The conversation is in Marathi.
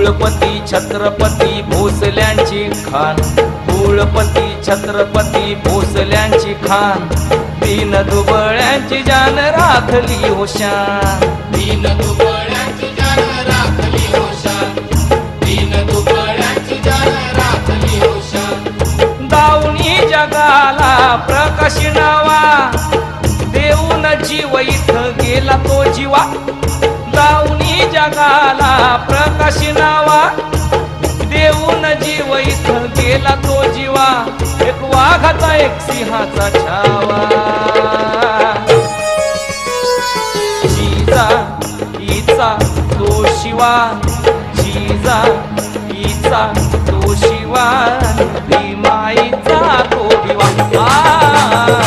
कुळपती छत्रपती भोसल्यांची खान, कुळपती छत्रपती भोसल्यांची खान, दीन दुबळ्यांची जान राखली हो शान, दीन दुबळ्यांची जान राखली हो शान, दीन दुबळ्यांची जान राखली हो शान. दावणी जगाला प्रकाश नावा, देऊन जीव इथं गेला तो जीवा, दावणी जगाला प्रकाश नावा, देऊन जीव इथं गेला तो जीवा, एक वाघाचा एक सिंहाचा छावा. जिजा हिचा तो शिवा, जिजा हिचा तो शिवा, भीमाईचा तो भिवा.